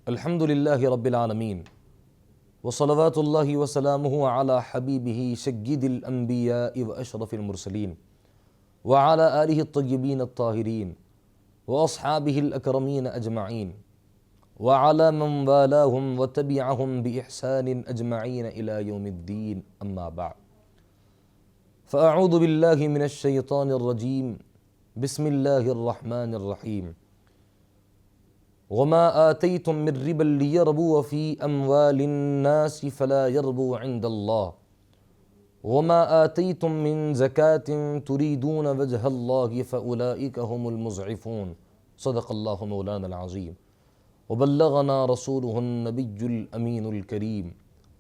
الحمد للہ رب العالمین وصلوات اللہ وسلامہ علی حبیبہ سید الانبیاء واشرف المرسلین وعلی آلہ الطیبین الطاہرین واصحابہ الاکرمین اجمعین وعلی من والاہم وتبعہم بإحسان اجمعین الی یوم الدین اما بعد فاعوذ باللہ من الشیطان الرجیم بسم اللہ الرحمن الرحیم وما آتيتم من ربا ليربو في أموال الناس فلا يربو عند الله وما آتيتم من زكاة تريدون وجه الله فأولئك هم المضعفون صدق الله مولانا العظيم وبلغنا رسوله النبي الأمين الكريم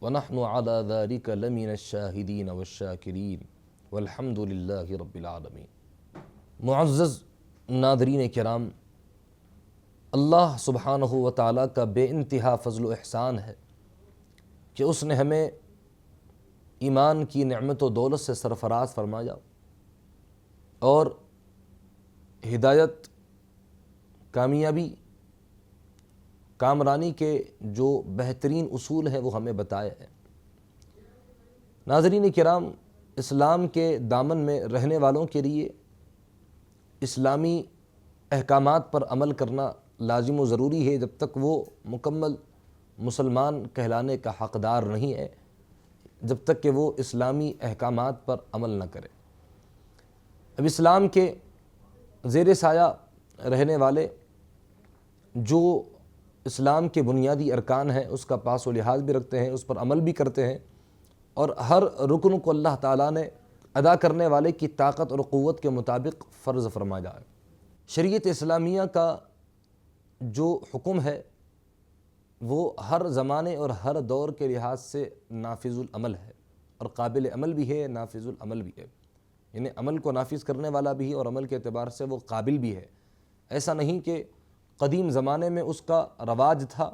ونحن على ذلك لمن الشاهدين والشاكرين والحمد لله رب العالمين۔ معزز ناظرین کرام، اللہ سبحانہ و تعالیٰ کا بے انتہا فضل و احسان ہے کہ اس نے ہمیں ایمان کی نعمت و دولت سے سرفراز فرمایا اور ہدایت، کامیابی، کامرانی کے جو بہترین اصول ہیں وہ ہمیں بتائے ہیں۔ ناظرین کرام، اسلام کے دامن میں رہنے والوں کے لیے اسلامی احکامات پر عمل کرنا لازم و ضروری ہے جب تک وہ مکمل مسلمان کہلانے کا حقدار نہیں ہے، جب تک کہ وہ اسلامی احکامات پر عمل نہ کرے۔ اب اسلام کے زیر سایہ رہنے والے جو اسلام کے بنیادی ارکان ہیں اس کا پاس و لحاظ بھی رکھتے ہیں، اس پر عمل بھی کرتے ہیں، اور ہر رکن کو اللہ تعالیٰ نے ادا کرنے والے کی طاقت اور قوت کے مطابق فرض فرمایا ہے۔ شریعت اسلامیہ کا جو حکم ہے وہ ہر زمانے اور ہر دور کے لحاظ سے نافذ العمل ہے، اور قابل عمل بھی ہے، نافذ العمل بھی ہے، یعنی عمل کو نافذ کرنے والا بھی ہے اور عمل کے اعتبار سے وہ قابل بھی ہے۔ ایسا نہیں کہ قدیم زمانے میں اس کا رواج تھا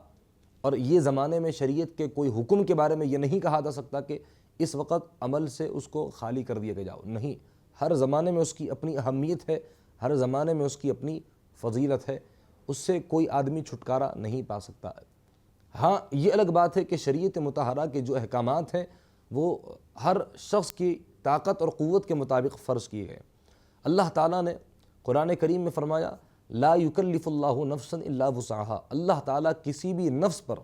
اور یہ زمانے میں شریعت کے کوئی حکم کے بارے میں یہ نہیں کہا جا سکتا کہ اس وقت عمل سے اس کو خالی کر دیا جاؤ، نہیں، ہر زمانے میں اس کی اپنی اہمیت ہے، ہر زمانے میں اس کی اپنی فضیلت ہے، اس سے کوئی آدمی چھٹکارا نہیں پا سکتا ہے۔ ہاں، یہ الگ بات ہے کہ شریعت مطہرہ کے جو احکامات ہیں وہ ہر شخص کی طاقت اور قوت کے مطابق فرض کیے گئے۔ اللہ تعالیٰ نے قرآن کریم میں فرمایا لا یکلف اللہ نفسا الا وسعها، اللہ تعالیٰ کسی بھی نفس پر،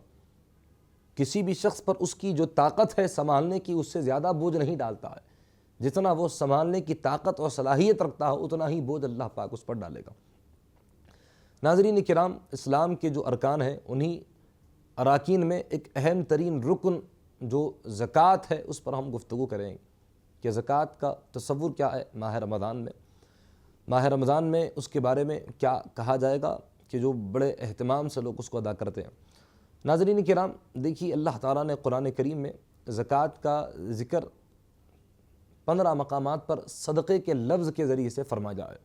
کسی بھی شخص پر اس کی جو طاقت ہے سنبھالنے کی، اس سے زیادہ بوجھ نہیں ڈالتا ہے۔ جتنا وہ سنبھالنے کی طاقت اور صلاحیت رکھتا ہے اتنا ہی بوجھ اللہ پاک اس پر ڈالے گا۔ ناظرین کرام، اسلام کے جو ارکان ہیں انہی اراکین میں ایک اہم ترین رکن جو زکوٰۃ ہے اس پر ہم گفتگو کریں گے کہ زکوٰۃ کا تصور کیا ہے ماہ رمضان میں اس کے بارے میں کیا کہا جائے گا کہ جو بڑے اہتمام سے لوگ اس کو ادا کرتے ہیں۔ ناظرین کرام، دیکھیے اللہ تعالیٰ نے قرآن کریم میں زکوٰۃ کا ذکر 15 مقامات پر صدقے کے لفظ کے ذریعے سے فرمایا ہے،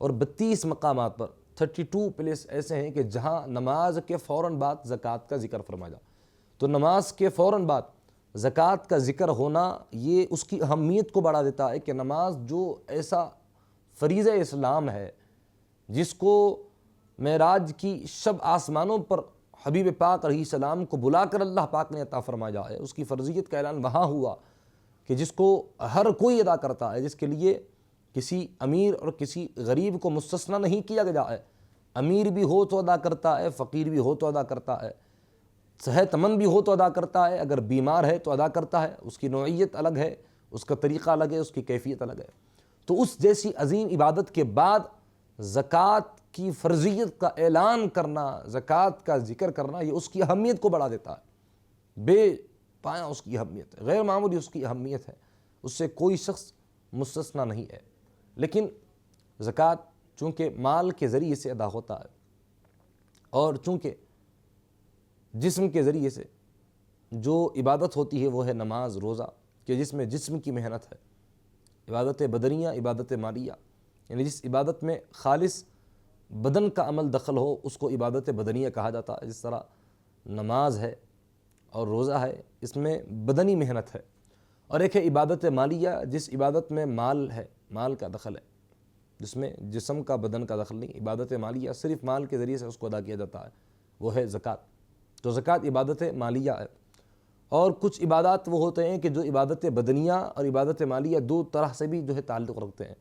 اور 32 مقامات پر 32 پلیس ایسے ہیں کہ جہاں نماز کے فوراً بعد زکوٰۃ کا ذکر فرمایا۔ تو نماز کے فوراً بعد زکوٰۃ کا ذکر ہونا یہ اس کی اہمیت کو بڑھا دیتا ہے کہ نماز جو ایسا فریضہ اسلام ہے جس کو معراج کی شب آسمانوں پر حبیب پاک علیہ السلام کو بلا کر اللہ پاک نے عطا فرمایا ہے، اس کی فرضیت کا اعلان وہاں ہوا کہ جس کو ہر کوئی ادا کرتا ہے، جس کے لیے کسی امیر اور کسی غریب کو مستثنیٰ نہیں کیا گیا ہے۔ امیر بھی ہو تو ادا کرتا ہے، فقیر بھی ہو تو ادا کرتا ہے، صحت مند بھی ہو تو ادا کرتا ہے، اگر بیمار ہے تو ادا کرتا ہے۔ اس کی نوعیت الگ ہے، اس کا طریقہ الگ ہے، اس کی کیفیت الگ ہے۔ تو اس جیسی عظیم عبادت کے بعد زکوٰۃ کی فرضیت کا اعلان کرنا، زکوٰۃ کا ذکر کرنا، یہ اس کی اہمیت کو بڑھا دیتا ہے۔ بے پایا اس کی اہمیت ہے، غیر معمولی اس کی اہمیت ہے، اس سے کوئی شخص مستثنیٰ نہیں ہے۔ لیکن زکوٰۃ چونکہ مال کے ذریعے سے ادا ہوتا ہے، اور چونکہ جسم کے ذریعے سے جو عبادت ہوتی ہے وہ ہے نماز، روزہ، کہ جس میں جسم کی محنت ہے، عبادت بدنیہ، عبادت مالیہ، یعنی جس عبادت میں خالص بدن کا عمل دخل ہو اس کو عبادت بدنیہ کہا جاتا ہے۔ جس طرح نماز ہے اور روزہ ہے، اس میں بدنی محنت ہے، اور ایک ہے عبادت مالیہ جس عبادت میں مال ہے، مال کا دخل ہے، جس میں جسم کا بدن کا دخل نہیں۔ عبادت مالیہ صرف مال کے ذریعے سے اس کو ادا کیا جاتا ہے، وہ ہے زکوٰۃ۔ تو زکوٰۃ عبادت مالیہ ہے، اور کچھ عبادات وہ ہوتے ہیں کہ جو عبادت بدنیہ اور عبادت مالیہ دو طرح سے بھی جو ہے تعلق رکھتے ہیں،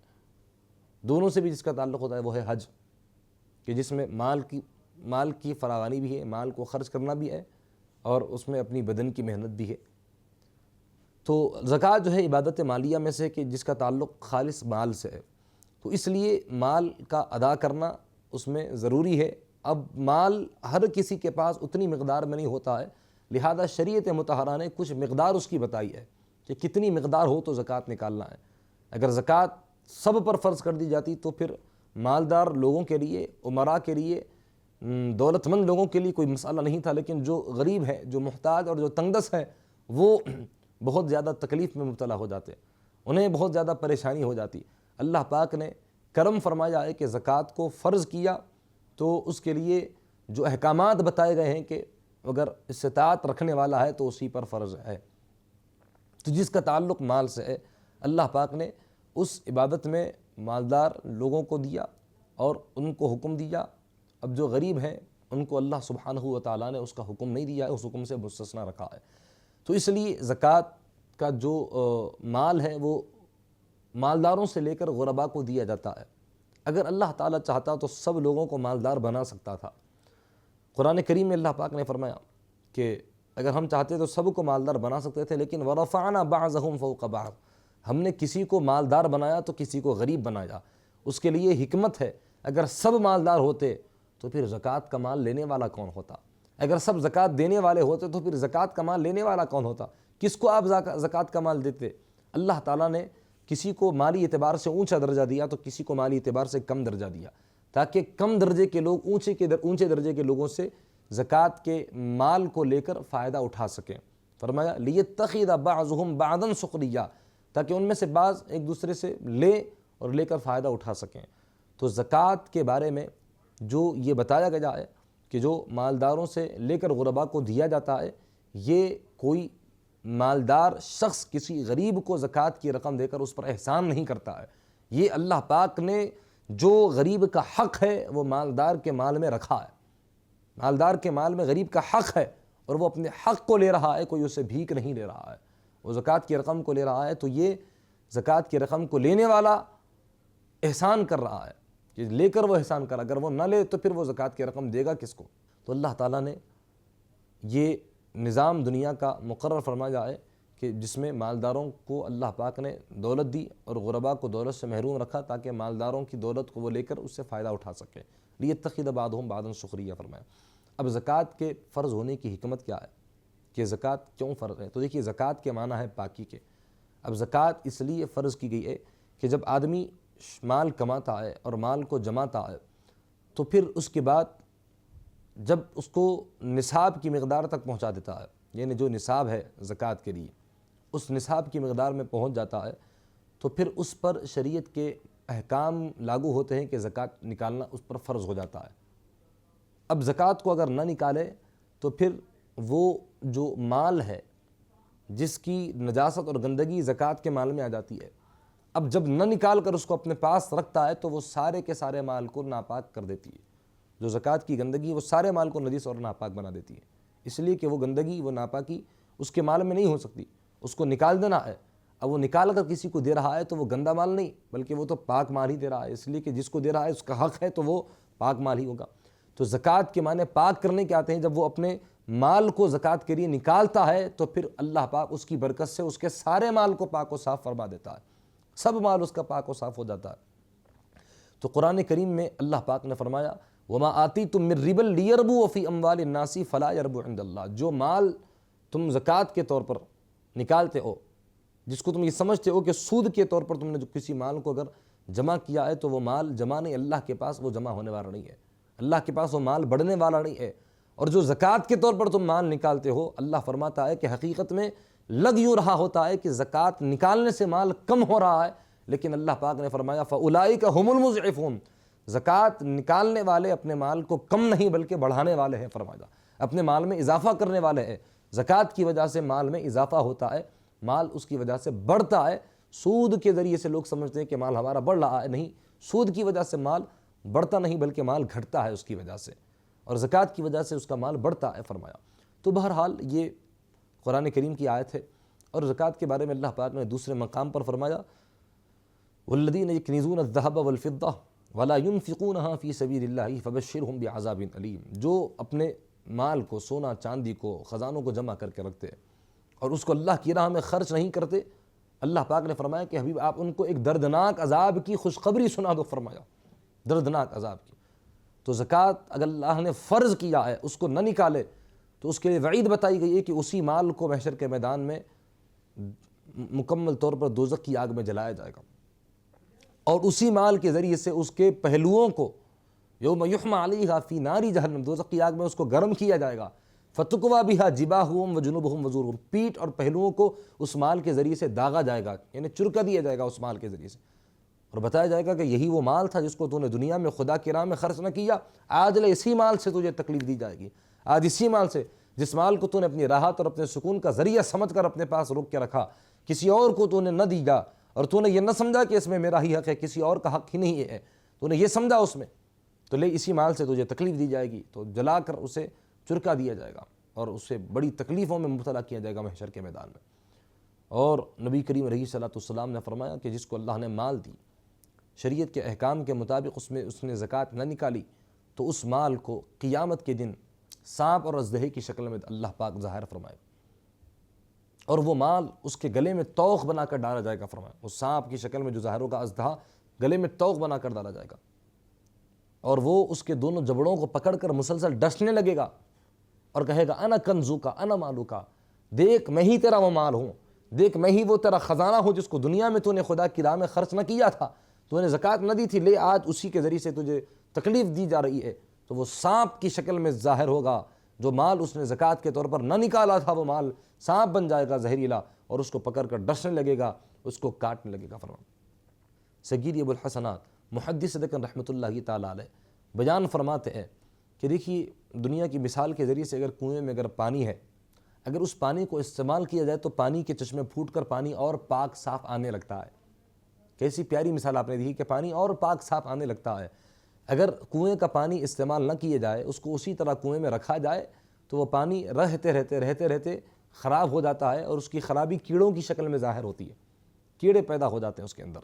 دونوں سے بھی جس کا تعلق ہوتا ہے وہ ہے حج، کہ جس میں مال کی فراوانی بھی ہے، مال کو خرچ کرنا بھی ہے، اور اس میں اپنی بدن کی محنت بھی ہے۔ تو زکوٰۃ جو ہے عبادت مالیہ میں سے کہ جس کا تعلق خالص مال سے ہے، تو اس لیے مال کا ادا کرنا اس میں ضروری ہے۔ اب مال ہر کسی کے پاس اتنی مقدار میں نہیں ہوتا ہے، لہذا شریعت مطہرہ نے کچھ مقدار اس کی بتائی ہے کہ کتنی مقدار ہو تو زکوٰۃ نکالنا ہے۔ اگر زکوٰۃ سب پر فرض کر دی جاتی تو پھر مالدار لوگوں کے لیے، امراء کے لیے، دولت مند لوگوں کے لیے کوئی مسئلہ نہیں تھا، لیکن جو غریب ہے، جو محتاج اور جو تنگدست ہے، وہ بہت زیادہ تکلیف میں مبتلا ہو جاتے، انہیں بہت زیادہ پریشانی ہو جاتی۔ اللہ پاک نے کرم فرمایا ہے کہ زکوٰۃ کو فرض کیا تو اس کے لیے جو احکامات بتائے گئے ہیں کہ اگر استطاعت رکھنے والا ہے تو اسی پر فرض ہے۔ تو جس کا تعلق مال سے ہے، اللہ پاک نے اس عبادت میں مالدار لوگوں کو دیا اور ان کو حکم دیا۔ اب جو غریب ہیں ان کو اللہ سبحانہ و تعالیٰ نے اس کا حکم نہیں دیا ہے، اس حکم سے مستثنیٰ رکھا ہے۔ تو اس لیے زکوٰۃ کا جو مال ہے وہ مالداروں سے لے کر غرباء کو دیا جاتا ہے۔ اگر اللہ تعالیٰ چاہتا تو سب لوگوں کو مالدار بنا سکتا تھا۔ قرآن کریم میں اللہ پاک نے فرمایا کہ اگر ہم چاہتے تو سب کو مالدار بنا سکتے تھے، لیکن وَرَفَعْنَا بَعْضَهُمْ فَوْقَ بَعْضٍ، ہم نے کسی کو مالدار بنایا تو کسی کو غریب بنایا۔ اس کے لیے حکمت ہے، اگر سب مالدار ہوتے تو پھر زکوٰۃ کا مال لینے والا کون ہوتا؟ اگر سب زکوٰۃ دینے والے ہوتے تو پھر زکوٰۃ کا مال لینے والا کون ہوتا؟ کس کو آپ زکوٰۃ کا مال دیتے؟ اللہ تعالیٰ نے کسی کو مالی اعتبار سے اونچا درجہ دیا تو کسی کو مالی اعتبار سے کم درجہ دیا، تاکہ کم درجے کے لوگ اونچے درجے کے لوگوں سے زکوٰۃ کے مال کو لے کر فائدہ اٹھا سکیں۔ فرمایا لِيَتَّخِذَ بَعْضُهُمْ بَعْضًا سُخْرِيًّا، تاکہ ان میں سے بعض ایک دوسرے سے لے اور لے کر فائدہ اٹھا سکیں۔ تو زکوٰۃ کے بارے میں جو یہ بتایا گیا ہے کہ جو مالداروں سے لے کر غرباء کو دیا جاتا ہے، یہ کوئی مالدار شخص کسی غریب کو زکوٰۃ کی رقم دے کر اس پر احسان نہیں کرتا ہے۔ یہ اللہ پاک نے جو غریب کا حق ہے وہ مالدار کے مال میں رکھا ہے۔ مالدار کے مال میں غریب کا حق ہے اور وہ اپنے حق کو لے رہا ہے، کوئی اسے بھیک نہیں لے رہا ہے، وہ زکوٰۃ کی رقم کو لے رہا ہے۔ تو یہ زکوٰۃ کی رقم کو لینے والا احسان کر رہا ہے کہ لے کر وہ احسان کر، اگر وہ نہ لے تو پھر وہ زکوٰۃ کی رقم دے گا کس کو؟ تو اللہ تعالیٰ نے یہ نظام دنیا کا مقرر فرمایا ہے کہ جس میں مالداروں کو اللہ پاک نے دولت دی اور غرباء کو دولت سے محروم رکھا، تاکہ مالداروں کی دولت کو وہ لے کر اس سے فائدہ اٹھا سکے۔ لِيَتَّخِذَ بَعْضُهُمْ بَعْضًا سُخْرِيًّا فرمایا۔ اب زکوٰۃ کے فرض ہونے کی حکمت کیا ہے کہ زکوٰۃ کیوں فرض ہے؟ تو دیکھیے زکوٰۃ کے معنی ہے پاکی کے۔ اب زکوٰۃ اس لیے فرض کی گئی ہے کہ جب آدمی مال کماتا ہے اور مال کو جماتا ہے تو پھر اس کے بعد جب اس کو نصاب کی مقدار تک پہنچا دیتا ہے، یعنی جو نصاب ہے زکوٰۃ کے لیے اس نصاب کی مقدار میں پہنچ جاتا ہے، تو پھر اس پر شریعت کے احکام لاگو ہوتے ہیں کہ زکوٰۃ نکالنا اس پر فرض ہو جاتا ہے۔ اب زکوٰۃ کو اگر نہ نکالے تو پھر وہ جو مال ہے جس کی نجاست اور گندگی زکوٰۃ کے مال میں آ جاتی ہے، اب جب نہ نکال کر اس کو اپنے پاس رکھتا ہے تو وہ سارے کے سارے مال کو ناپاک کر دیتی ہے۔ جو زکوٰۃ کی گندگی وہ سارے مال کو نجس اور ناپاک بنا دیتی ہے، اس لیے کہ وہ گندگی، وہ ناپاکی اس کے مال میں نہیں ہو سکتی، اس کو نکال دینا ہے۔ اب وہ نکال کر کسی کو دے رہا ہے تو وہ گندا مال نہیں بلکہ وہ تو پاک مال ہی دے رہا ہے، اس لیے کہ جس کو دے رہا ہے اس کا حق ہے تو وہ پاک مال ہی ہوگا۔ تو زکوٰۃ کے معنی پاک کرنے کے آتے ہیں۔ جب وہ اپنے مال کو زکوٰۃ کے لیے نکالتا ہے تو پھر اللہ پاک اس کی برکت سے اس کے سارے مال کو پاک و صاف فرما دیتا ہے، سب مال اس کا پاک و صاف ہو جاتا ہے۔ تو قرآن کریم میں اللہ پاک نے فرمایا وَمَا آتِيتُم مِّن رِّبًا لِيَرْبُوَ فِي أَمْوَالِ النَّاسِ فَلَا يَرْبُو عِندَ اللَّهِ، جو مال تم زکوٰۃ کے طور پر نکالتے ہو، جس کو تم یہ سمجھتے ہو کہ سود کے طور پر تم نے جو کسی مال کو اگر جمع کیا ہے تو وہ مال جمع نہیں، اللہ کے پاس وہ جمع ہونے والا نہیں ہے، اللہ کے پاس وہ مال بڑھنے والا نہیں ہے۔ اور جو زکوٰۃ کے طور پر تم مال نکالتے ہو، اللہ فرماتا ہے کہ حقیقت میں لگ یوں رہا ہوتا ہے کہ زکوٰۃ نکالنے سے مال کم ہو رہا ہے، لیکن اللہ پاک نے فرمایا فَأُولَٰئِكَ هُمُ الْمُضْعِفُونَ، زکوٰۃ نکالنے والے اپنے مال کو کم نہیں بلکہ بڑھانے والے ہیں، فرمایا اپنے مال میں اضافہ کرنے والے ہیں۔ زکوٰۃ کی وجہ سے مال میں اضافہ ہوتا ہے، مال اس کی وجہ سے بڑھتا ہے۔ سود کے ذریعے سے لوگ سمجھتے ہیں کہ مال ہمارا بڑھ رہا ہے، نہیں، سود کی وجہ سے مال بڑھتا نہیں بلکہ مال گھٹتا ہے اس کی وجہ سے، اور زکوٰۃ کی وجہ سے اس کا مال بڑھتا ہے، فرمایا تو بہرحال یہ قرآن کریم کی آیت ہے۔ اور زکوٰۃ کے بارے میں اللہ پاک نے دوسرے مقام پر فرمایا والذین یکنزون الذهب والفضة ولا ينفقونها فی سبیل اللہ فبشرهم بعذاب علیم، جو اپنے مال کو، سونا چاندی کو، خزانوں کو جمع کر کے رکھتے ہیں اور اس کو اللہ کی راہ میں خرچ نہیں کرتے، اللہ پاک نے فرمایا کہ حبیب آپ ان کو ایک دردناک عذاب کی خوشخبری سنا دو، فرمایا دردناک عذاب کی۔ تو زکوٰۃ اگر اللہ نے فرض کیا ہے اس کو نہ نکالے تو اس کے لیے وعید بتائی گئی ہے کہ اسی مال کو محشر کے میدان میں مکمل طور پر دوزخ کی آگ میں جلایا جائے گا، اور اسی مال کے ذریعے سے اس کے پہلوؤں کو یوم یحمى علیہا فی نار جہنم، دوزخ کی آگ میں اس کو گرم کیا جائے گا، فتکویٰ بہا جباہہم وجنوبہم وظہورہم، پیٹھ اور پہلوؤں کو اس مال کے ذریعے سے داغا جائے گا، یعنی چرکا دیا جائے گا اس مال کے ذریعے سے، اور بتایا جائے گا کہ یہی وہ مال تھا جس کو تو نے دنیا میں خدا کی راہ میں خرچ نہ کیا، آج لے اسی مال سے تجھے تکلیف دی جائے گی، آج اسی مال سے جس مال کو تو نے اپنی راحت اور اپنے سکون کا ذریعہ سمجھ کر اپنے پاس روک کے رکھا، کسی اور کو تو نے نہ دیا، اور تو نے یہ نہ سمجھا کہ اس میں میرا ہی حق ہے، کسی اور کا حق ہی نہیں ہے، تو نے یہ سمجھا اس میں، تو لے اسی مال سے تجھے تکلیف دی جائے گی، تو جلا کر اسے چرکا دیا جائے گا اور اسے بڑی تکلیفوں میں مبتلا کیا جائے گا محشر کے میدان میں۔ اور نبی کریم علیہ الصلوۃ والسلام نے فرمایا کہ جس کو اللہ نے مال دی، شریعت کے احکام کے مطابق اس نے زکوٰۃ نہ نکالی، تو اس مال کو قیامت کے دن سانپ اور اژدہے کی شکل میں اللہ پاک ظاہر فرمائے، اور وہ مال اس کے گلے میں طوق بنا کر ڈالا جائے گا، فرمایا اس سانپ کی شکل میں جو ظاہر ہوگا اژدہا، گلے میں طوق بنا کر ڈالا جائے گا، اور وہ اس کے دونوں جبڑوں کو پکڑ کر مسلسل ڈسنے لگے گا اور کہے گا انا کنزو کا انا مالو کا، دیکھ میں ہی تیرا وہ مال ہوں، دیکھ میں ہی وہ تیرا خزانہ ہوں جس کو دنیا میں تو نے خدا کی راہ میں خرچ نہ کیا تھا، تو نے زکوٰۃ نہ دی تھی، لے آج اسی کے ذریعے سے تجھے تکلیف دی جا رہی ہے۔ تو وہ سانپ کی شکل میں ظاہر ہوگا، جو مال اس نے زکوٰۃ کے طور پر نہ نکالا تھا وہ مال سانپ بن جائے گا زہریلا، اور اس کو پکڑ کر ڈسنے لگے گا، اس کو کاٹنے لگے گا۔ فرمان سگیر ابو الحسنات محدث دکن رحمۃ اللہ تعالیٰ علیہ بیان فرماتے ہیں کہ دیکھیے دنیا کی مثال کے ذریعے سے اگر کنویں میں اگر پانی ہے، اگر اس پانی کو استعمال کیا جائے تو پانی کے چشمے پھوٹ کر پانی اور پاک صاف آنے لگتا ہے۔ کیسی پیاری مثال آپ نے دی کہ پانی اور پاک صاف آنے لگتا ہے۔ اگر کنویں کا پانی استعمال نہ کیے جائے، اس کو اسی طرح کنویں میں رکھا جائے تو وہ پانی رہتے رہتے خراب ہو جاتا ہے، اور اس کی خرابی کیڑوں کی شکل میں ظاہر ہوتی ہے، کیڑے پیدا ہو جاتے ہیں اس کے اندر،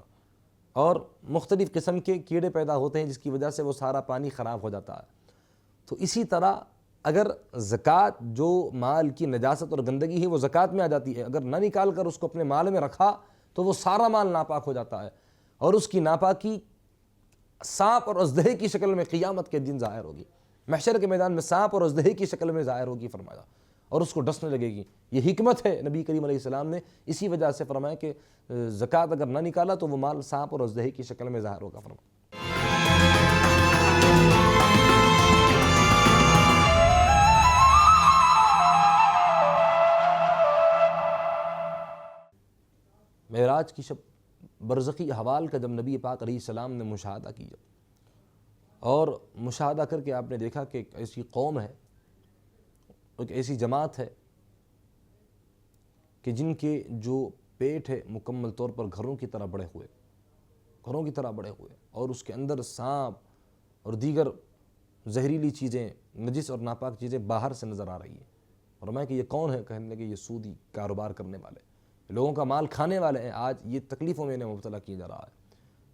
اور مختلف قسم کے کیڑے پیدا ہوتے ہیں جس کی وجہ سے وہ سارا پانی خراب ہو جاتا ہے۔ تو اسی طرح اگر زکوٰۃ جو مال کی نجاست اور گندگی ہے وہ زکوٰۃ میں آ جاتی ہے، اگر نہ نکال کر اس کو اپنے مال میں رکھا تو وہ سارا مال ناپاک ہو جاتا ہے، اور اس کی ناپاکی سانپ اور اژدہے کی شکل میں قیامت کے دن ظاہر ہوگی، محشر کے میدان میں سانپ اور اژدہے کی شکل میں ظاہر ہوگی، فرمایا، اور اس کو ڈسنے لگے گی۔ یہ حکمت ہے نبی کریم علیہ السلام نے اسی وجہ سے فرمایا کہ زکوٰۃ اگر نہ نکالا تو وہ مال سانپ اور اژدہے کی شکل میں ظاہر ہوگا، فرمایا۔ معراج کی شب برزخی احوال کا جب نبی پاک علیہ السلام نے مشاہدہ کیا، اور مشاہدہ کر کے آپ نے دیکھا کہ ایک ایسی قوم ہے، ایک ایسی جماعت ہے کہ جن کے جو پیٹ ہے مکمل طور پر گھروں کی طرح بڑے ہوئے، اور اس کے اندر سانپ اور دیگر زہریلی چیزیں، نجس اور ناپاک چیزیں باہر سے نظر آ رہی ہیں۔ فرمایا کہ یہ کون ہے؟ کہنے لگے یہ سودی کاروبار کرنے والے، لوگوں کا مال کھانے والے ہیں، آج یہ تکلیفوں میں انہیں مبتلا کیا جا رہا ہے۔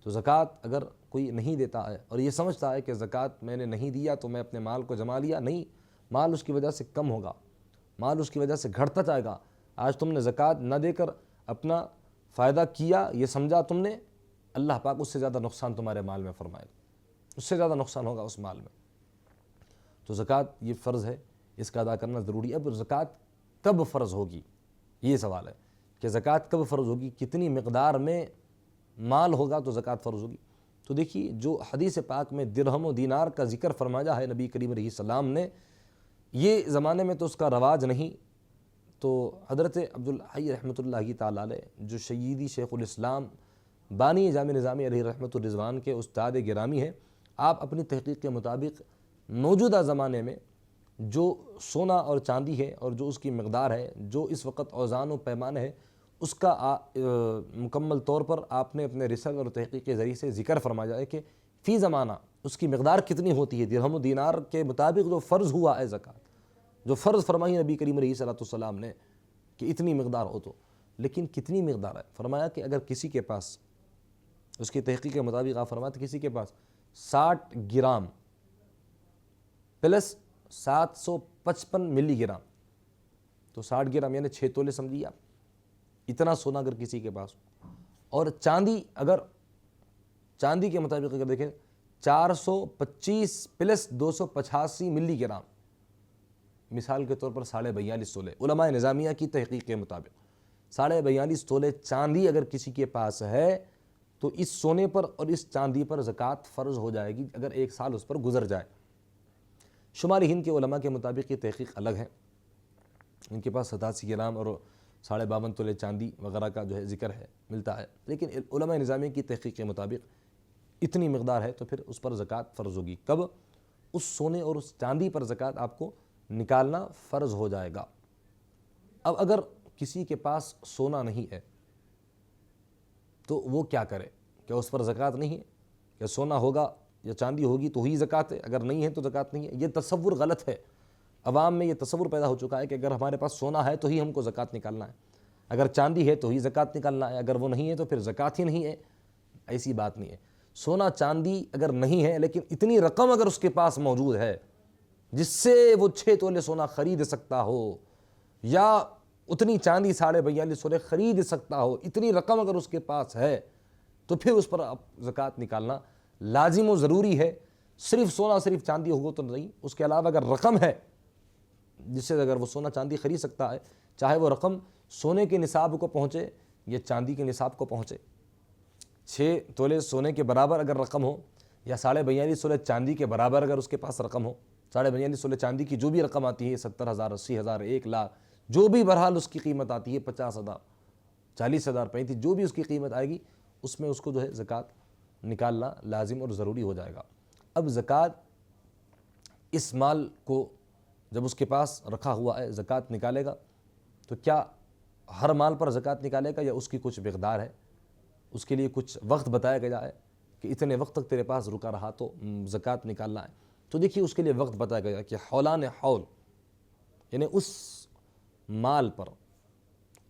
تو زکوٰۃ اگر کوئی نہیں دیتا ہے اور یہ سمجھتا ہے کہ زکوٰۃ میں نے نہیں دیا تو میں اپنے مال کو جما لیا، نہیں، مال اس کی وجہ سے کم ہوگا، مال اس کی وجہ سے گھٹتا جائے گا۔ آج تم نے زکوٰۃ نہ دے کر اپنا فائدہ کیا، یہ سمجھا تم نے، اللہ پاک اس سے زیادہ نقصان تمہارے مال میں فرمائے گا، اس سے زیادہ نقصان ہوگا اس مال میں۔ تو زکوٰۃ یہ فرض ہے، اس کا ادا کرنا ضروری ہے۔ اب زکوٰۃ کب فرض ہوگی، یہ سوال ہے کہ زکوٰۃ کب فرض ہوگی، کتنی مقدار میں مال ہوگا تو زکوٰۃ فرض ہوگی۔ تو دیکھیے جو حدیث پاک میں درہم و دینار کا ذکر فرمایا ہے نبی کریم علیہ السلام نے، یہ زمانے میں تو اس کا رواج نہیں، تو حضرت عبدالحی رحمۃ اللہ تعالیٰ علیہ جو شیدی شیخ الاسلام بانی جامع نظامی علیہ رحمۃ الرضوان کے استاد گرامی ہیں، آپ اپنی تحقیق کے مطابق موجودہ زمانے میں جو سونا اور چاندی ہے اور جو اس کی مقدار ہے، جو اس وقت اوزان و پیمانہ ہے، اس کا مکمل طور پر آپ نے اپنے ریسرچ اور تحقیق کے ذریعے سے ذکر فرمایا ہے کہ فی زمانہ اس کی مقدار کتنی ہوتی ہے۔ درہم و دینار کے مطابق جو فرض ہوا ہے زکوٰۃ، جو فرض فرمائی نبی کریم علیہ الصلوۃ والسلام نے کہ اتنی مقدار ہو تو، لیکن کتنی مقدار ہے؟ فرمایا کہ اگر کسی کے پاس، اس کی تحقیق کے مطابق آپ فرماتے کسی کے پاس 60 گرام پلس 755 ملی گرام، تو 60 گرام یعنی 6 تولے سمجھیے آپ، اتنا سونا اگر کسی کے پاس، اور چاندی، اگر چاندی کے مطابق اگر دیکھیں 425 پلس 285 ملی گرام، مثال کے طور پر 42.5 تولے، علماء نظامیہ کی تحقیق کے مطابق 42.5 تولے چاندی اگر کسی کے پاس ہے تو اس سونے پر اور اس چاندی پر زکوٰۃ فرض ہو جائے گی اگر ایک سال اس پر گزر جائے۔ شمالی ہند کے علماء کے مطابق یہ تحقیق الگ ہے، ان کے پاس 87 گرام اور 52.5 تولے چاندی وغیرہ کا جو ہے ذکر ہے، ملتا ہے، لیکن علماء نظامیہ کی تحقیق کے مطابق اتنی مقدار ہے تو پھر اس پر زکوٰۃ فرض ہوگی۔ کب؟ اس سونے اور اس چاندی پر زکوٰۃ آپ کو نکالنا فرض ہو جائے گا۔ اب اگر کسی کے پاس سونا نہیں ہے تو وہ کیا کرے؟ کیا اس پر زکوٰۃ نہیں ہے؟ کیا سونا ہوگا یا چاندی ہوگی تو ہی زکوٰۃ ہے، اگر نہیں ہے تو زکوٰۃ نہیں ہے؟ یہ تصور غلط ہے، عوام میں یہ تصور پیدا ہو چکا ہے کہ اگر ہمارے پاس سونا ہے تو ہی ہم کو زکوٰۃ نکالنا ہے، اگر چاندی ہے تو ہی زکوٰۃ نکالنا ہے، اگر وہ نہیں ہے تو پھر زکوٰۃ ہی نہیں ہے۔ ایسی بات نہیں ہے، سونا چاندی اگر نہیں ہے لیکن اتنی رقم اگر اس کے پاس موجود ہے جس سے وہ 6 تولے سونا خرید سکتا ہو یا اتنی چاندی 42.5 تولے خرید سکتا ہو، اتنی رقم اگر اس کے پاس ہے تو پھر اس پر زکوٰۃ نکالنا لازم و ضروری ہے۔ صرف سونا صرف چاندی ہوگا تو نہیں، اس کے علاوہ اگر رقم ہے جس سے اگر وہ سونا چاندی خرید سکتا ہے، چاہے وہ رقم سونے کے نصاب کو پہنچے یا چاندی کے نصاب کو پہنچے، 6 تولے سونے کے برابر اگر رقم ہو یا 42.5 تولے چاندی کے برابر اگر اس کے پاس رقم ہو، 42.5 تولے چاندی کی جو بھی رقم آتی ہے 70,000 80,000 1 لاکھ، جو بھی بہرحال اس کی قیمت آتی ہے 50,000 40,000 35، جو بھی اس کی قیمت آئے گی اس میں اس کو جو ہے زکوٰۃ نکالنا لازم اور ضروری ہو جائے گا۔ اب زکوٰۃ اس مال کو جب اس کے پاس رکھا ہوا ہے زکوٰۃ نکالے گا تو کیا ہر مال پر زکوٰۃ نکالے گا یا اس کی کچھ مقدار ہے؟ اس کے لیے کچھ وقت بتایا گیا ہے کہ اتنے وقت تک تیرے پاس رکا رہا تو زکوٰۃ نکالنا ہے، تو دیکھیے اس کے لیے وقت بتایا گیا کہ حولان حول، یعنی اس مال پر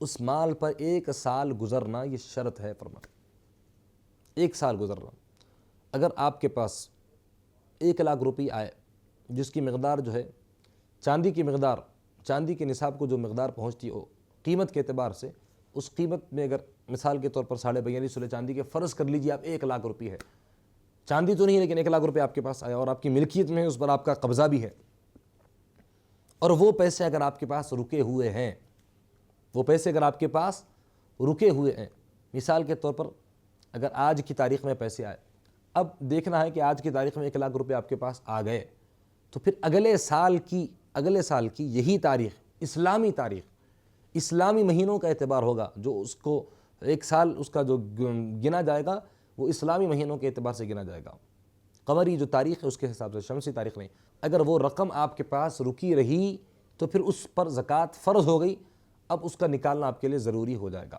1 سال گزرنا یہ شرط ہے۔ فرمایا 1 سال گزرنا۔ اگر آپ کے پاس 1 لاکھ روپی آئے جس کی مقدار جو ہے چاندی کی مقدار، چاندی کے نصاب کو جو مقدار پہنچتی ہو قیمت کے اعتبار سے، اس قیمت میں اگر مثال کے طور پر 42.5 تولے چاندی کے فرض کر لیجیے آپ 1 لاکھ روپی ہے، چاندی تو نہیں لیکن 1 لاکھ روپے آپ کے پاس آیا اور آپ کی ملکیت میں ہے، اس پر آپ کا قبضہ بھی ہے، اور وہ پیسے اگر آپ کے پاس رکے ہوئے ہیں، مثال کے طور پر اگر آج کی تاریخ میں پیسے آئے، اب دیکھنا ہے کہ آج کی تاریخ میں 1 لاکھ روپے آپ کے پاس آ گئے تو پھر اگلے سال کی یہی تاریخ، اسلامی تاریخ، اسلامی مہینوں کا اعتبار ہوگا، جو اس کو 1 سال اس کا جو گنا جائے گا وہ اسلامی مہینوں کے اعتبار سے گنا جائے گا، قمری جو تاریخ ہے اس کے حساب سے، شمسی تاریخ نہیں۔ اگر وہ رقم آپ کے پاس رکی رہی تو پھر اس پر زکوٰۃ فرض ہو گئی، اب اس کا نکالنا آپ کے لیے ضروری ہو جائے گا۔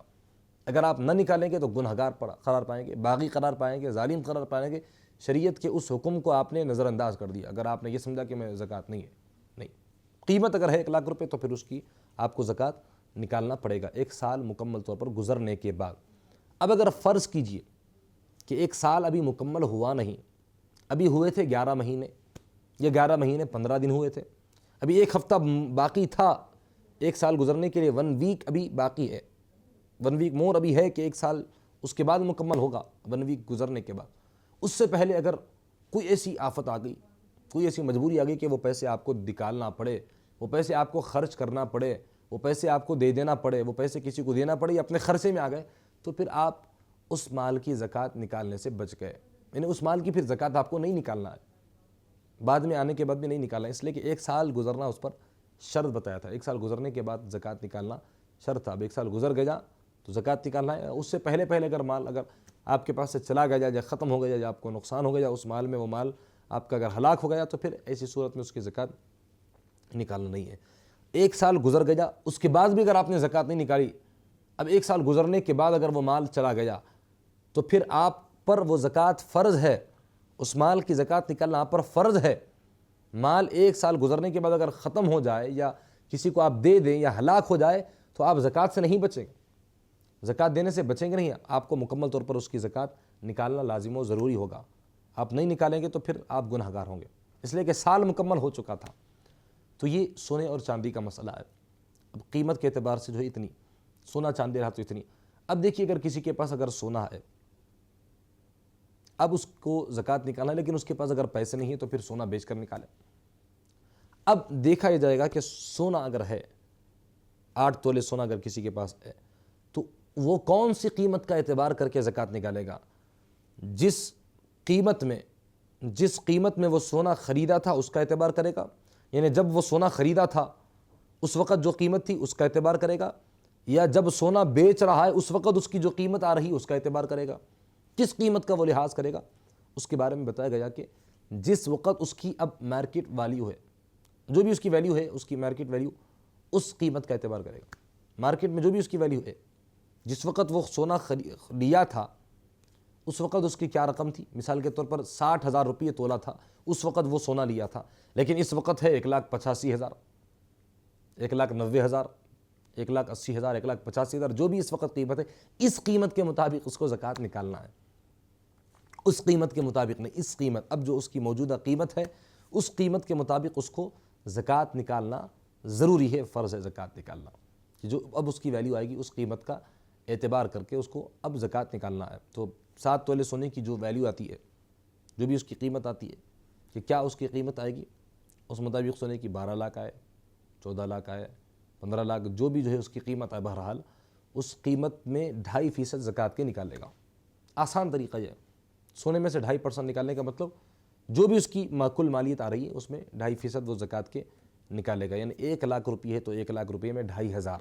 اگر آپ نہ نکالیں گے تو گنہگار قرار پائیں گے، باغی قرار پائیں گے، ظالم قرار پائیں گے، شریعت کے اس حکم کو آپ نے نظر انداز کر دیا۔ اگر آپ نے یہ سمجھا کہ میں زکوٰۃ نہیں قیمت اگر ہے 1 لاکھ روپے تو پھر اس کی آپ کو زکوٰۃ نکالنا پڑے گا 1 سال مکمل طور پر گزرنے کے بعد۔ اب اگر فرض کیجئے کہ 1 سال ابھی مکمل ہوا نہیں، ابھی ہوئے تھے 11 مہینے یا 11 مہینے 15 دن ہوئے تھے، ابھی 1 ہفتہ باقی تھا 1 سال گزرنے کے لیے، 1 ویک ابھی باقی ہے، 1 ویک مور ابھی ہے کہ 1 سال اس کے بعد مکمل ہوگا، 1 ویک گزرنے کے بعد۔ اس سے پہلے اگر کوئی ایسی آفت آ گئی، کوئی ایسی مجبوری آ گئی کہ وہ پیسے آپ کو نکالنا پڑے، وہ پیسے آپ کو خرچ کرنا پڑے، وہ پیسے آپ کو دے دینا پڑے، وہ پیسے کسی کو دینا پڑے یا اپنے خرچے میں آ گئے، تو پھر آپ اس مال کی زکوٰۃ نکالنے سے بچ گئے، یعنی اس مال کی پھر زکوٰۃ آپ کو نہیں نکالنا ہے، بعد میں آنے کے بعد بھی نہیں نکالنا، اس لیے کہ 1 سال گزرنا اس پر شرط بتایا تھا، 1 سال گزرنے کے بعد زکوٰۃ نکالنا شرط تھا۔ اب 1 سال گزر گیا تو زکوٰۃ نکالنا ہے، اس سے پہلے اگر مال اگر آپ کے پاس سے چلا گیا یا ختم ہو گیا یا آپ کو نقصان ہو گیا اس مال میں، وہ مال آپ کا اگر ہلاک ہو گیا تو پھر ایسی صورت میں اس کی زکوٰۃ نکالنا نہیں ہے۔ 1 سال گزر گیا، اس کے بعد بھی اگر آپ نے زکوٰۃ نہیں نکالی، اب 1 سال گزرنے کے بعد اگر وہ مال چلا گیا تو پھر آپ پر وہ زکوٰۃ فرض ہے، اس مال کی زکوٰۃ نکالنا آپ پر فرض ہے، مال 1 سال گزرنے کے بعد اگر ختم ہو جائے یا کسی کو آپ دے دیں یا ہلاک ہو جائے تو آپ زکوٰۃ سے نہیں بچیں گے، زکوٰۃ دینے سے بچیں گے نہیں، آپ کو مکمل طور پر اس کی زکوٰۃ نکالنا لازم و ضروری ہوگا۔ آپ نہیں نکالیں گے تو پھر آپ گناہ گار ہوں گے، اس لیے کہ سال مکمل ہو چکا تھا۔ تو یہ سونے اور چاندی کا مسئلہ ہے۔ اب قیمت کے اعتبار سے جو ہے اتنی، سونا چاندی رہا تو اتنی۔ اب دیکھیے اگر کسی کے پاس اگر سونا ہے، اب اس کو زکوٰۃ نکالنا ہے، لیکن اس کے پاس اگر پیسے نہیں ہیں تو پھر سونا بیچ کر نکالے۔ اب دیکھا یہ جائے گا کہ سونا اگر ہے، 8 تولے سونا اگر کسی کے پاس ہے تو وہ کون سی قیمت کا اعتبار کر کے زکوٰۃ نکالے گا؟ جس قیمت میں وہ سونا خریدا تھا اس کا اعتبار کرے گا، یعنی جب وہ سونا خریدا تھا اس وقت جو قیمت تھی اس کا اعتبار کرے گا، یا جب سونا بیچ رہا ہے اس وقت اس کی جو قیمت آ رہی ہے اس کا اعتبار کرے گا؟ کس قیمت کا وہ لحاظ کرے گا؟ اس کے بارے میں بتایا گیا کہ جس وقت اس کی اب مارکیٹ ویلیو ہے، جو بھی اس کی ویلیو ہے، اس کی مارکیٹ ویلیو، اس قیمت کا اعتبار کرے گا۔ مارکیٹ میں جو بھی اس کی ویلیو ہے، جس وقت وہ سونا لیا تھا اس وقت اس کی کیا رقم تھی، مثال کے طور پر 60,000 روپیے تولہ تھا، اس وقت وہ سونا لیا تھا، لیکن اس وقت ہے 1,85,000، 1,90,000، 1,80,000، 1,85,000، جو بھی اس وقت قیمت ہے، اس قیمت کے مطابق اس کو زکوٰۃ نکالنا ہے۔ اس قیمت کے مطابق نہیں، اس قیمت، اب جو اس کی موجودہ قیمت ہے اس قیمت کے مطابق اس کو زکوٰۃ نکالنا ضروری ہے، فرض ہے زکوٰۃ نکالنا، کہ جو اب اس کی ویلیو آئے گی اس قیمت کا اعتبار کر کے اس کو اب زکوٰۃ نکالنا ہے۔ تو 7 تولے سونے کی جو ویلیو آتی ہے، جو بھی اس کی قیمت آتی ہے، کہ کیا اس کی قیمت آئے گی، اس مطابق سونے کی 12 لاکھ آئے، 14 لاکھ آئے، 15 لاکھ، جو بھی جو ہے اس کی قیمت آئے، بہرحال اس قیمت میں 2.5% زکوٰۃ کے نکال لے گا۔ آسان طریقہ یہ ہے، سونے میں سے 2.5% نکالنے کا مطلب جو بھی اس کی کل مالیت آ رہی ہے اس میں 2.5% وہ زکوٰۃ کے نکالے گا، یعنی 1 لاکھ روپیے ہے تو 1 لاکھ روپیے میں 2.500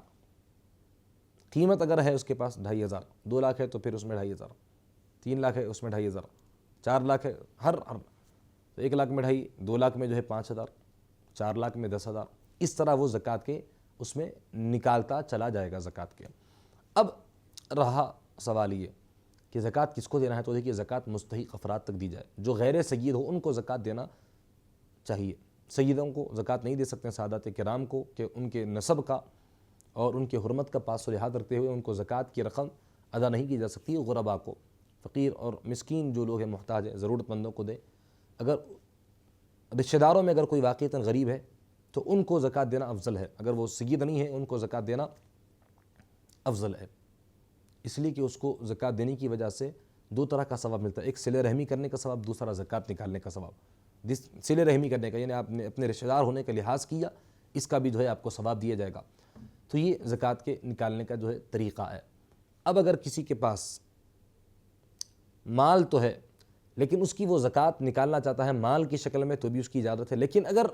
قیمت اگر ہے اس کے پاس 2.500، 2 لاکھ ہے تو پھر اس میں 2.500، 3 لاکھ ہے اس میں 2.500، 4 لاکھ ہے، ہر 1 لاکھ میں 2.5، 2 لاکھ میں جو ہے 5,000، 4 لاکھ میں 10,000، اس طرح وہ زکوٰۃ کے اس میں نکالتا چلا جائے گا زکوٰۃ کے۔ اب رہا سوال یہ کہ زکوٰۃ کس کو دینا ہے، تو دیکھیے زکوٰۃ مستحق افراد تک دی جائے، جو غیر سید ہو ان کو زکوٰۃ دینا چاہیے۔ سیدوں کو زکوٰۃ نہیں دے سکتے، سادات کرام کو، کہ ان کے نسب کا اور ان کے حرمت کا پاس و لحاظ رکھتے ہوئے ان کو زکوٰۃ کی رقم ادا نہیں کی جا سکتی۔ غربا کو، فقیر اور مسکین جو لوگ ہیں، محتاج ہیں، ضرورت مندوں کو دے۔ اگر رشتہ داروں میں اگر کوئی واقعتاً غریب ہے تو ان کو زکوٰۃ دینا افضل ہے، اگر وہ سید نہیں ہے ان کو زکوٰۃ دینا افضل ہے، اس لیے کہ اس کو زکوٰۃ دینے کی وجہ سے 2 طرح کا ثواب ملتا ہے، ایک صلہ رحمی کرنے کا ثواب، دوسرا زکوٰۃ نکالنے کا ثواب۔ صلہ رحمی کرنے کا یعنی آپ نے اپنے رشتہ دار ہونے کا لحاظ کیا، اس کا بھی جو ہے آپ کو ثواب دیا جائے گا۔ تو یہ زکوٰۃ کے نکالنے کا جو ہے طریقہ ہے۔ اب اگر کسی کے پاس مال تو ہے لیکن اس کی وہ زکوٰۃ نکالنا چاہتا ہے مال کی شکل میں تو بھی اس کی اجازت ہے، لیکن اگر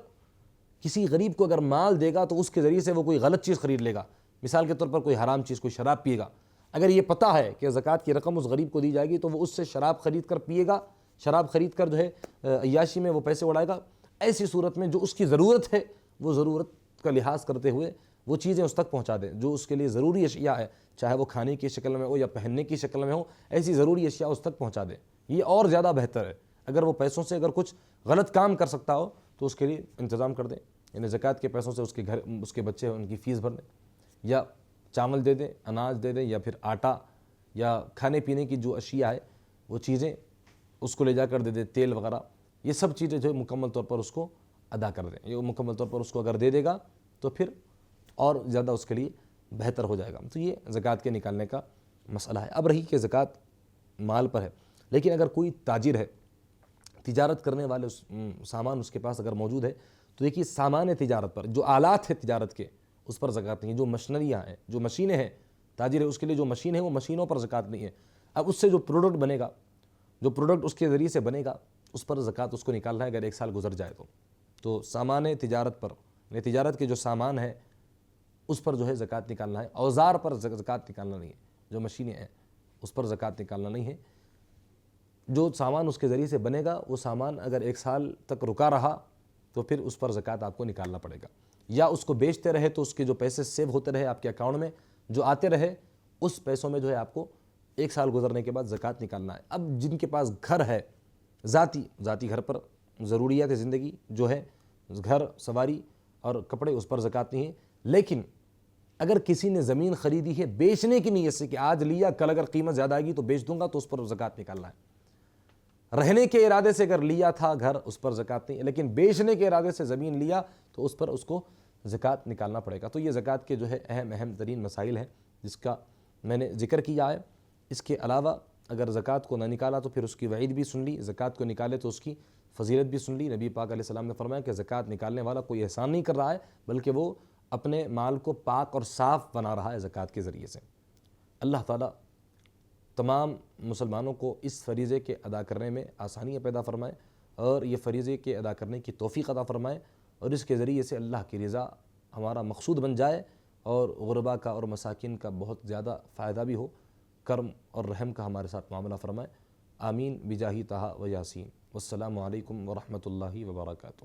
کسی غریب کو اگر مال دے گا تو اس کے ذریعے سے وہ کوئی غلط چیز خرید لے گا، مثال کے طور پر کوئی حرام چیز، کوئی شراب پیے گا، اگر یہ پتہ ہے کہ زکوٰۃ کی رقم اس غریب کو دی جائے گی تو وہ اس سے شراب خرید کر پیے گا، شراب خرید کر جو ہے عیاشی میں وہ پیسے اڑائے گا۔ ایسی صورت میں جو اس کی ضرورت ہے وہ ضرورت کا لحاظ کرتے ہوئے وہ چیزیں اس تک پہنچا دیں جو اس کے لیے ضروری اشیاء ہے، چاہے وہ کھانے کی شکل میں ہو یا پہننے کی شکل میں ہو، ایسی ضروری اشیاء اس تک پہنچا دیں، یہ اور زیادہ بہتر ہے۔ اگر وہ پیسوں سے اگر کچھ غلط کام کر سکتا ہو تو اس کے لیے انتظام کر دیں، یعنی زکوٰۃ کے پیسوں سے اس کے گھر اس کے بچے ان کی فیس بھر دیں، یا چاول دے دیں، اناج دے دیں، یا پھر آٹا یا کھانے پینے کی جو اشیاء ہے وہ چیزیں اس کو لے جا کر دے دیں، تیل وغیرہ، یہ سب چیزیں جو ہے مکمل طور پر اس کو ادا کر دیں۔ یہ مکمل طور پر اس کو اگر دے دے گا تو پھر اور زیادہ اس کے لیے بہتر ہو جائے گا۔ تو یہ زکوٰۃ کے نکالنے کا مسئلہ ہے۔ اب رہی کہ زکوٰۃ مال پر ہے، لیکن اگر کوئی تاجر ہے، تجارت کرنے والے سامان اس کے پاس اگر موجود ہے تو دیکھیے سامان تجارت پر، جو آلات ہے تجارت کے، اس پر زکوٰۃ نہیں ہے۔ جو مشینریاں ہیں، جو مشینیں ہیں، تاجر ہے اس کے لیے جو مشین ہے وہ مشینوں پر زکوٰۃ نہیں ہے۔ اب اس سے جو پروڈکٹ بنے گا، جو پروڈکٹ اس کے ذریعے سے بنے گا، اس پر زکوٰۃ اس کو نکالنا ہے اگر 1 سال گزر جائے تو سامان تجارت پر، یعنی تجارت کے جو سامان ہے اس پر جو ہے زکوٰۃ نکالنا ہے، اوزار پر زکوٰۃ نکالنا نہیں ہے، جو مشینیں ہیں اس پر زکوٰۃ نکالنا نہیں ہے۔ جو سامان اس کے ذریعے سے بنے گا وہ سامان اگر 1 سال تک رکا رہا تو پھر اس پر زکوٰۃ آپ کو نکالنا پڑے گا، یا اس کو بیچتے رہے تو اس کے جو پیسے سیو ہوتے رہے آپ کے اکاؤنٹ میں، جو آتے رہے اس پیسوں میں جو ہے آپ کو 1 سال گزرنے کے بعد زکوٰۃ نکالنا ہے۔ اب جن کے پاس گھر ہے، ذاتی گھر پر ضروریات زندگی جو ہے گھر سواری اور کپڑے اس پر زکوٰۃ نہیں ہے۔ لیکن اگر کسی نے زمین خریدی ہے بیچنے کی نیت سے کہ آج لیا کل اگر قیمت زیادہ آئے گی تو بیچ دوں گا، تو اس پر زکوٰۃ نکالنا ہے۔ رہنے کے ارادے سے اگر لیا تھا گھر، اس پر زکوٰۃ نہیں، لیکن بیچنے کے ارادے سے زمین لیا تو اس پر اس کو زکوٰۃ نکالنا پڑے گا۔ تو یہ زکوٰۃ کے جو ہے اہم ترین مسائل ہیں جس کا میں نے ذکر کیا ہے۔ اس کے علاوہ اگر زکوٰۃ کو نہ نکالا تو پھر اس کی وعید بھی سن لی، زکوٰۃ کو نکالے تو اس کی فضیلت بھی سن لی۔ نبی پاک علیہ السلام نے فرمایا کہ زکوٰۃ نکالنے والا کوئی احسان نہیں کر رہا ہے، بلکہ وہ اپنے مال کو پاک اور صاف بنا رہا ہے زکوٰۃ کے ذریعے سے۔ اللہ تعالیٰ تمام مسلمانوں کو اس فریضے کے ادا کرنے میں آسانیاں پیدا فرمائے اور یہ فریضے کے ادا کرنے کی توفیق عطا فرمائے، اور اس کے ذریعے سے اللہ کی رضا ہمارا مقصود بن جائے اور غربا کا اور مساکین کا بہت زیادہ فائدہ بھی ہو، کرم اور رحم کا ہمارے ساتھ معاملہ فرمائے۔ آمین بجاہ طہ و یاسین۔ والسلام علیکم ورحمۃ اللہ وبرکاتہ۔